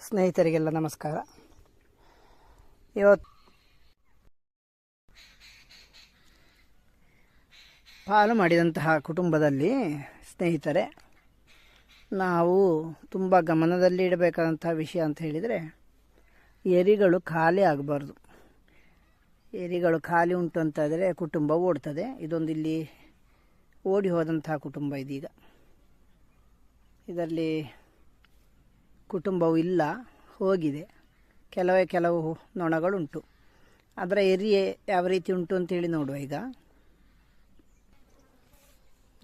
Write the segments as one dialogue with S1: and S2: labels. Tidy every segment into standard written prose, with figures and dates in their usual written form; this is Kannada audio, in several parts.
S1: ಸ್ನೇಹಿತರಿಗೆಲ್ಲ ನಮಸ್ಕಾರ. ಇವತ್ತು ಪಾಲು ಮಾಡಿದಂತಹ ಕುಟುಂಬದಲ್ಲಿ ಸ್ನೇಹಿತರೆ, ನಾವು ತುಂಬ ಗಮನದಲ್ಲಿ ಇಡಬೇಕಾದಂತಹ ವಿಷಯ ಅಂತ ಹೇಳಿದರೆ, ಎರಿಗಳು ಖಾಲಿ ಆಗಬಾರ್ದು. ಎರಿಗಳು ಖಾಲಿ ಉಂಟು ಅಂತಾದರೆ ಕುಟುಂಬ ಓಡ್ತದೆ. ಇದೊಂದು ಇಲ್ಲಿ ಓಡಿ ಹೋದಂತಹ ಕುಟುಂಬ ಇದೀಗ. ಇದರಲ್ಲಿ ಕುಟುಂಬವು ಇಲ್ಲ, ಹೋಗಿದೆ. ಕೆಲವು ನೊಣಗಳುಂಟು. ಅದರ ಎರಿ ಯಾವ ರೀತಿ ಉಂಟು ಅಂತೇಳಿ ನೋಡುವ. ಈಗ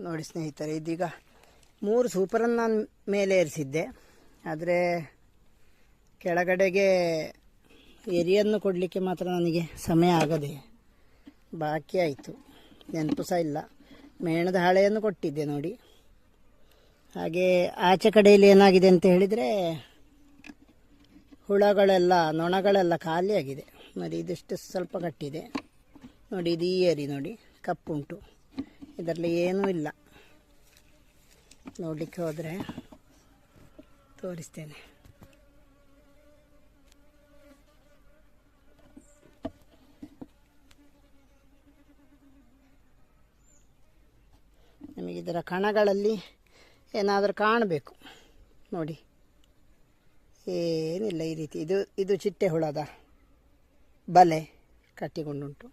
S1: ನೋಡಿ ಸ್ನೇಹಿತರೆ, ಇದೀಗ 3 ಸೂಪರನ್ನು ನಾನು ಮೇಲೆ ಏರಿಸಿದ್ದೆ. ಆದರೆ ಕೆಳಗಡೆಗೆ ಎರಿಯನ್ನು ಕೊಡಲಿಕ್ಕೆ ಮಾತ್ರ ನನಗೆ ಸಮಯ ಆಗದೆ ಬಾಕಿ ಆಯಿತು. ನೆನಪು ಸಹ ಇಲ್ಲ. ಮೇಣದ ಹಾಳೆಯನ್ನು ಕೊಟ್ಟಿದ್ದೆ ನೋಡಿ. ಹಾಗೆ ಆಚೆ ಕಡೆಯಲ್ಲಿ ಏನಾಗಿದೆ ಅಂತ ಹೇಳಿದರೆ, ಹುಳಗಳೆಲ್ಲ ನೊಣಗಳೆಲ್ಲ ಖಾಲಿಯಾಗಿದೆ. ನೋಡಿ, ಇದಿಷ್ಟು ಸ್ವಲ್ಪ ಕಟ್ಟಿದೆ ನೋಡಿ. ಇದು ಈ ಏರಿ ನೋಡಿ, ಕಪ್ಪುಂಟು. ಇದರಲ್ಲಿ ಏನೂ ಇಲ್ಲ. ನೋಡಲಿಕ್ಕೆ ಹೋದರೆ ತೋರಿಸ್ತೇನೆ. ನಮಗಿದರ ಕಣಗಳಲ್ಲಿ ಏನಾದರೂ ಕಾಣಬೇಕು ನೋಡಿ. ಏನಿಲ್ಲ ಈ ರೀತಿ. ಇದು ಚಿಟ್ಟೆ ಹುಳದ ಬಲೆ ಕಟ್ಟಿಕೊಂಡುಂಟು.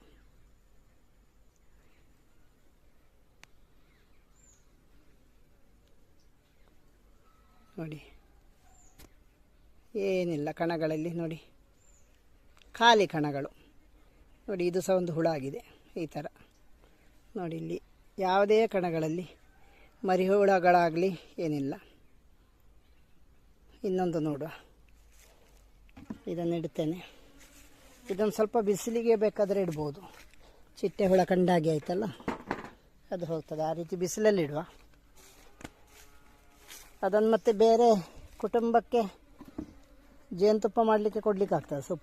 S1: ನೋಡಿ, ಏನಿಲ್ಲ ಕಣಗಳಲ್ಲಿ ನೋಡಿ, ಖಾಲಿ ಕಣಗಳು ನೋಡಿ. ಇದು ಸಹ ಒಂದು ಹುಳ ಆಗಿದೆ ಈ ಥರ ನೋಡಿ. ಇಲ್ಲಿ ಯಾವುದೇ ಕಣಗಳಲ್ಲಿ ಮರಿ ಹುಳಗಳಾಗಲಿ ಏನಿಲ್ಲ. ಇನ್ನೊಂದು ನೋಡುವ. ಇದನ್ನು ಇಡ್ತೇನೆ. ಇದನ್ನು ಸ್ವಲ್ಪ ಬಿಸಿಲಿಗೆ ಬೇಕಾದರೆ ಇಡ್ಬೋದು. ಚಿಟ್ಟೆ ಹುಳ ಕಂಡಾಗೆ ಆಯ್ತಲ್ಲ, ಅದು ಹೋಗ್ತದೆ. ಆ ರೀತಿ ಬಿಸಿಲಲ್ಲಿಡುವ. ಅದನ್ನು ಮತ್ತೆ ಬೇರೆ ಕುಟುಂಬಕ್ಕೆ ಜೇನುತುಪ್ಪ ಮಾಡಲಿಕ್ಕೆ ಕೊಡಲಿಕ್ಕೆ ಆಗ್ತದೆ. ಸೂಪರ್